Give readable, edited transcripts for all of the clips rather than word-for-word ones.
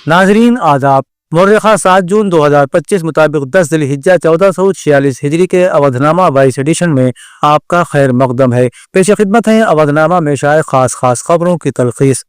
नाजरीन आदाब। मौर्रखा 7 जून 2025 मुताबिक 10 ज़िलहिज्जा 1446 हिजरी के अवधनामा 22 एडिशन में आपका खैर मकदम है। पेश खिदमत है अवधनामा में शाये खास खबरों की तलखीस।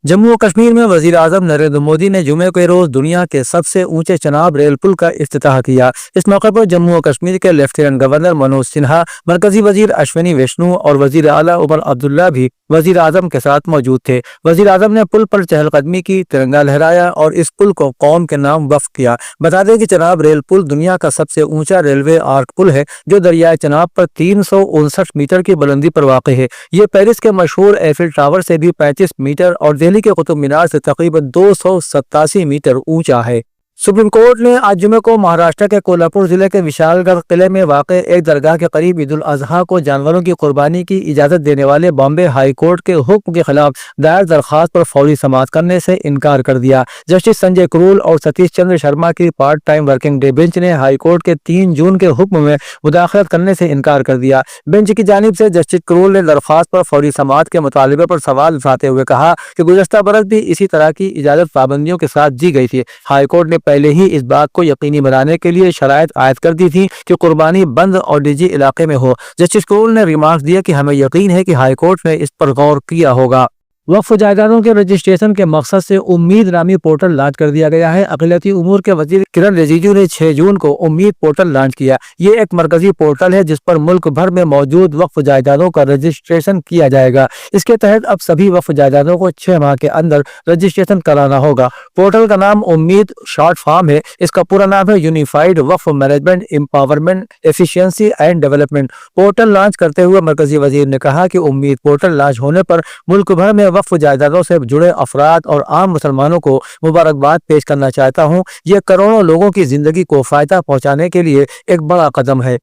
जम्मू और कश्मीर में वजीर आजम नरेंद्र मोदी ने जुमे के रोज दुनिया के सबसे ऊंचे चनाब रेल पुल का इफ्तिताह किया। इस मौके पर जम्मू और कश्मीर के लेफ्टिनेंट गवर्नर मनोज सिन्हा, मरकजी वजीर अश्विनी वैष्णु और वजीर आला उमर अब्दुल्ला भी वजीर आजम के साथ मौजूद थे। वजीर आजम ने पुल पर चहलकदमी की, तिरंगा लहराया और इस पुल को कौम के नाम वक्फ किया। बता दें कि चनाब रेल पुल दुनिया का सबसे ऊंचा रेलवे आर्क पुल है, जो दरियाए चनाब पर 359 मीटर की बुलंदी पर वाक़ है। ये पेरिस के मशहूर एफिल टावर से भी 35 मीटर और दिल्ली के कुतुब मीनार से तकरीबन 287 मीटर ऊंचा है। सुप्रीम कोर्ट ने आज जुमे को महाराष्ट्र के कोल्हापुर जिले के विशालगढ़ किले में वाक़ एक दरगाह के करीब ईद उल अजहा को जानवरों की कुर्बानी की इजाज़त देने वाले बॉम्बे हाई कोर्ट के हुक्म के खिलाफ दायर दरख्वास्त पर फौरी समाअत करने से इनकार कर दिया। जस्टिस संजय करोल और सतीश चंद्र शर्मा की part time working day bench ने हाई कोर्ट के 3 जून के हुक्म में मुदाखलत करने से इनकार कर दिया। बेंच की जानिब से जस्टिस करोल ने दरख्वास्त पर फौरी समाअत के मुतालबे पर सवाल उठाते हुए कहा कि गुज़श्ता बरस भी इसी तरह की इजाज़त पाबंदियों के साथ दी गई थी। हाई कोर्ट ने पहले ही इस बात को यकीनी बनाने के लिए शराइत आयद कर दी थी कि कुर्बानी बंद और निजी इलाके में हो। जस्टिस करोल ने रिमार्क दिया कि हमें यकीन है कि हाई कोर्ट ने इस पर गौर किया होगा। वक्फ जायदादों के रजिस्ट्रेशन के मकसद से उम्मीद नामी पोर्टल लॉन्च कर दिया गया है। अक़लियती उमूर के वज़ीर किरण रिजिजू ने 6 जून को उम्मीद पोर्टल लॉन्च किया। ये एक मरकजी पोर्टल है जिस पर मुल्क भर में मौजूद वक्फ जायदादों का रजिस्ट्रेशन किया जाएगा। इसके तहत अब सभी वक्फ जायदादों को 6 माह के अंदर रजिस्ट्रेशन कराना होगा। पोर्टल का नाम उम्मीद शॉर्ट फॉर्म है। इसका पूरा नाम है unified Waqf management empowerment efficiency and development. Portal launch करते हुए मरकजी वज़ीर ने कहा कि उम्मीद पोर्टल लॉन्च होने पर मुल्क भर में वक्फ जायदादों से जुड़े अफराद और आम मुसलमानों को मुबारकबाद पेश करना चाहता हूँ। ये करोड़ों लोगों की जिंदगी को फायदा पहुँचाने के लिए एक बड़ा कदम है।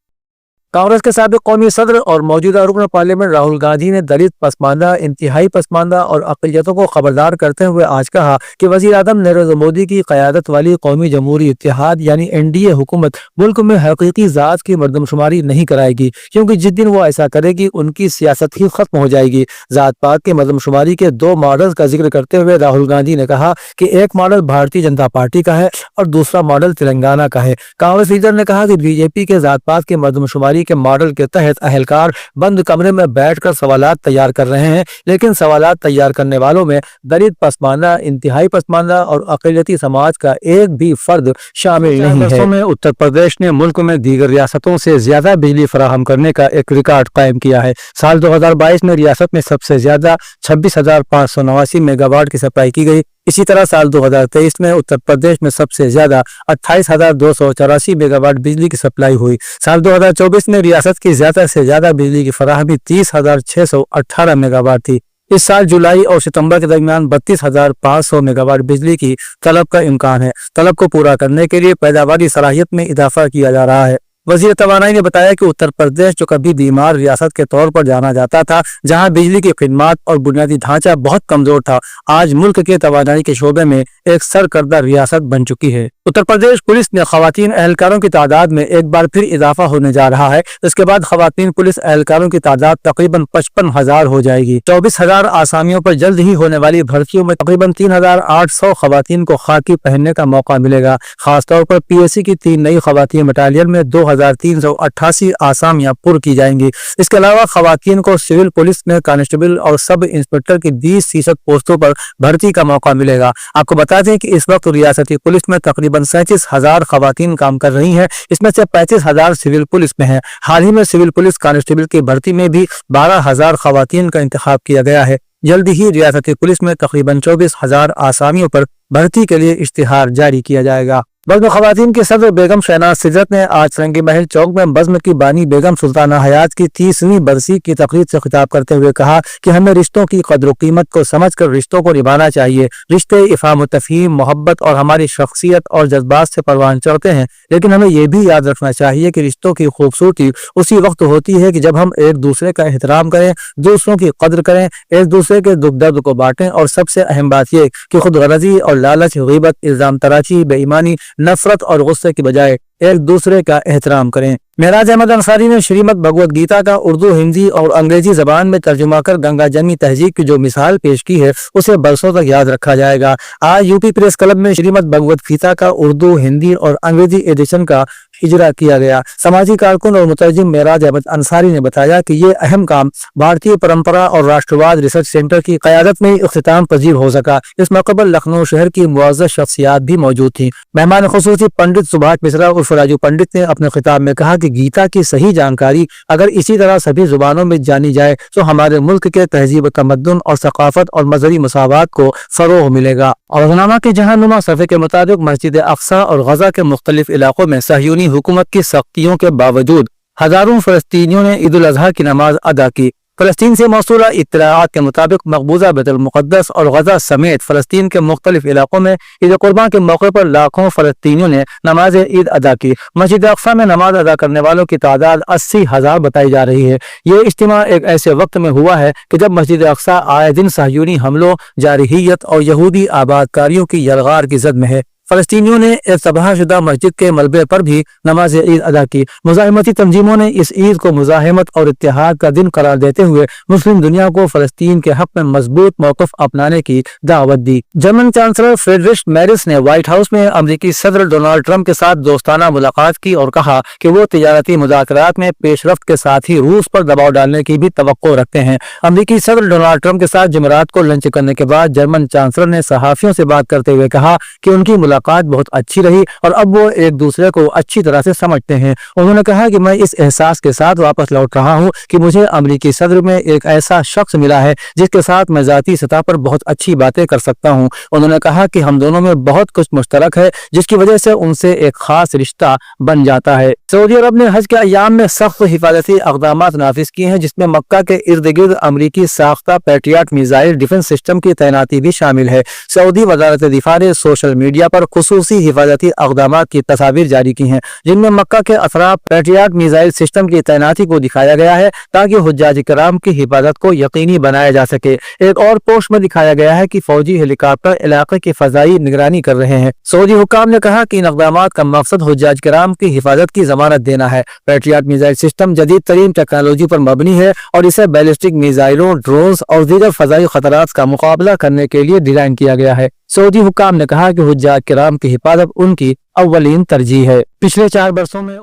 कांग्रेस के साबिक कौमी सदर और मौजूदा रुकन पार्लियामेंट राहुल गांधी ने दलित पसमानदा, इंतहाई पसमानदा और अक़लियतों को खबरदार करते हुए आज कहा कि वज़ीर आज़म नरेंद्र मोदी की क़यादत वाली कौमी जमहूरी इत्तेहाद यानी NDA हुकूमत मुल्क में हकीकी ज़ात की मरदमशुमारी नहीं कराएगी, क्योंकि जिस दिन वो ऐसा करेगी उनकी सियासत ही खत्म हो जाएगी। ज़ात पात की मरदमशुमारी के 2 मॉडल का जिक्र करते हुए राहुल गांधी ने कहा कि एक मॉडल भारतीय जनता पार्टी का है और दूसरा मॉडल तेलंगाना का है। कांग्रेस लीडर ने कहा कि BJP के ज़ात पात की मरदमशुमारी के मॉडल के तहत अहलकार बंद कमरे में बैठकर सवालात तैयार कर रहे हैं, लेकिन सवालात तैयार करने वालों में दलित पसमानदा, इंतहाई पसमानदा और अक़लियती समाज का एक भी फर्द शामिल नहीं है। में उत्तर प्रदेश ने मुल्क में दीगर रियासतों से ज्यादा बिजली फराहम करने का एक रिकॉर्ड कायम किया है। साल 2022 में रियासत में सबसे ज्यादा 26,589 मेगावाट की सप्लाई की गई। इसी तरह साल 2023 में उत्तर प्रदेश में सबसे ज्यादा 28,284 मेगावाट बिजली की सप्लाई हुई। साल 2024 में रियासत की ज्यादा से ज्यादा बिजली की फराहमी 30,618 मेगावाट थी। इस साल जुलाई और सितंबर के दरमियान 32,500 मेगावाट बिजली की तलब का इम्कान है। तलब को पूरा करने के लिए पैदावारी सलाहियत में इजाफा किया जा रहा है। वज़ीर तवानाई ने बताया कि उत्तर प्रदेश जो कभी बीमार रियासत के तौर पर जाना जाता था, जहां बिजली की खिदमत और बुनियादी ढांचा बहुत कमजोर था, आज मुल्क के तवानाई के शोबे में एक सरकर्दा रियासत बन चुकी है। उत्तर प्रदेश पुलिस ने खवातीन एहलकारों की तादाद में एक बार फिर इजाफा होने जा रहा है। इसके बाद खवातीन पुलिस एहलकारों की तादाद तकरीबन 55,000 हो जाएगी। 24,000 आसामियों पर जल्द ही होने वाली भर्तियों में तकरीबन 3,800 खवातीन को खाकी पहनने का मौका मिलेगा। खासतौर पर PSC की 3 नई खवातीन बटालियन में 2,388 आसामियां पुर की जाएंगी। इसके अलावा खवातीन को सिविल पुलिस में कांस्टेबल और सब इंस्पेक्टर की 20% पोस्टों पर भर्ती का मौका मिलेगा। आपको बता दें कि इस वक्त रियासती पुलिस में तकरीबन 37,000 खवातीन काम कर रही हैं। इसमें से 35,000 सिविल पुलिस में हैं। हाल ही में सिविल पुलिस कांस्टेबल की भर्ती में भी 12,000 खवातीन का इंतखाब किया गया है। जल्द ही रियासती पुलिस में तकरीबन 24,000 आसामियों पर भर्ती के लिए इश्तिहार जारी किया जाएगा। बज़्म ख़वातीन की सदर बेगम शहनाज सिदरत ने आज फिरंगी महल चौक में बज़्म की बानी बेगम सुल्ताना हयात की 30वीं बरसी की तकरीब से खिताब करते हुए कहा कि हमें रिश्तों की कद्र कीमत को समझकर रिश्तों को निभाना चाहिए। रिश्ते इफ़ाम तफ़हीम, मोहब्बत और हमारी शख्सियत और जज्बात से परवान चढ़ते हैं, लेकिन हमें यह भी याद रखना चाहिए कि रिश्तों की खूबसूरती उसी वक्त होती है कि जब हम एक दूसरे का एहतराम करें, दूसरों की कद्र करें, एक दूसरे के दुख दर्द को बांटें और सबसे अहम बात यह कि खुद गरजी और लालच, ग़ीबत, इल्ज़ाम तराशी, बेईमानी, नफरत और गुस्से की बजाय एक दूसरे का एहतराम करें। महराज अहमद अंसारी ने श्रीमद् भगवद गीता का उर्दू, हिंदी और अंग्रेजी जबान में तर्जुमा कर गंगा जमनी तहजीब की जो मिसाल पेश की है उसे बरसों तक याद रखा जाएगा। आज यूपी प्रेस क्लब में श्रीमद् भगवद गीता का उर्दू, हिंदी और अंग्रेजी एडिशन का इजरा किया गया। समाजी कारकुन और मुतरजिम महराज अहमद अंसारी ने बताया कि ये अहम काम भारतीय परंपरा और राष्ट्रवाद रिसर्च सेंटर की क़यादत में इख्तिताम पजीर हो सका। इस मौके पर लखनऊ शहर की मुअज़्ज़ज़ शख्सियात भी मौजूद थी। मेहमान खुसूसी पंडित सुभाष मिश्रा उर्फ राजू पंडित ने अपने खिताब में कहा कि गीता की सही जानकारी अगर इसी तरह सभी जुबानों में जानी जाए तो हमारे मुल्क के तहजीब, तमद्दुन और सकाफत और मजहबी मसावात को फरोग मिलेगा। औज़नामा के जहांनुमा सफ़े के मुताबिक मस्जिद अक्सा और गजा के मुख्तलिफ इलाकों में सहयूनी हुकूमत की सख्तियों के बावजूद हजारों फलस्तीनियों ने ईद उल अज़हा की नमाज अदा की। फलस्तीन से मौसूला इत्तलाआत के मुताबिक मकबूजा बैतुल मुक़द्दस और गजा समेत फलस्तीन के मुख्तलिफ इलाकों में ईद कुर्बान के मौके पर लाखों फलस्तीनियों ने नमाज ईद अदा की। मस्जिद अक्सा में नमाज अदा करने वालों की तादाद 80,000 बताई जा रही है। ये इज्तिमा एक ऐसे वक्त में हुआ है कि जब मस्जिद अक्सा आए दिन सहयूनी हमलों, जारहियत और यहूदी आबादकारियों की यलगार की जद में है। फलस्तीनियों ने एक तबाहशुदा मस्जिद के मलबे पर भी नमाज ईद अदा की। मुजाहिमती तंजीमों ने इस ईद को मुजाहिमत और इत्तेहाद का दिन करार देते हुए मुस्लिम दुनिया को फलस्तीन के हक में मजबूत मौक़िफ़ अपनाने की दावत दी। जर्मन चांसलर फ्रेडरिश मैरिस ने व्हाइट हाउस में अमरीकी सदर डोनाल्ड ट्रंप के साथ दोस्ताना मुलाकात की और कहा कि वो तिजारती मुज़ाकरात में पेशरफ्त के साथ ही रूस पर दबाव डालने की भी तवक्को रखते हैं। अमरीकी सदर डोनाल्ड ट्रंप के साथ जुमेरात को लंच करने के बाद जर्मन चांसलर ने सहाफ़ियों से बात करते हुए कहा कि उनकी मुलाकात बहुत अच्छी रही और अब वो एक दूसरे को अच्छी तरह से समझते हैं। उन्होंने कहा कि मैं इस एहसास के साथ वापस लौट रहा हूं कि मुझे अमरीकी सदर में एक ऐसा शख्स मिला है जिसके साथ मैं ज़ाती सतह पर बहुत अच्छी बातें कर सकता हूं। उन्होंने कहा कि हम दोनों में बहुत कुछ मुश्तरक है जिसकी वजह से उनसे एक खास रिश्ता बन जाता है। सऊदी अरब ने हज के अय्याम में सख्त हिफाजती इक़दाम नाफिज किए हैं जिसमें मक्का के इर्द गिर्द अमरीकी साख्ता पैट्रियट मिसाइल डिफेंस सिस्टम की तैनाती भी शामिल है। सऊदी वज़ारत दिफा ने सोशल मीडिया पर खुसूसी हिफाजती इक़दाम की तस्वीर जारी की हैं जिनमें मक्का के अतराफ पैट्रियट मिसाइल सिस्टम की तैनाती को दिखाया गया है ताकि हुज्जाज किराम की हिफाजत को यकीनी बनाया जा सके। एक और पोस्ट में दिखाया गया है कि फौजी हेलीकॉप्टर इलाके की फजाई निगरानी कर रहे हैं। सऊदी हुक्काम ने कहा कि इन इक़दामात का मकसद हुज्जाज किराम की हिफाजत की जमानत देना है। पैट्रियट मिसाइल सिस्टम जदीद तरीन टेक्नोलॉजी पर मबनी है और इसे बैलिस्टिक मिसाइलों, ड्रोन्स और दीगर फजाई खतरात का मुकाबला करने के लिए डिजाइन किया गया है। सऊदी हुक्काम ने कहा कि हुज्जाज किराम की हिफाजत उनकी अव्वलीन तरजीह है। पिछले 4 बरसों में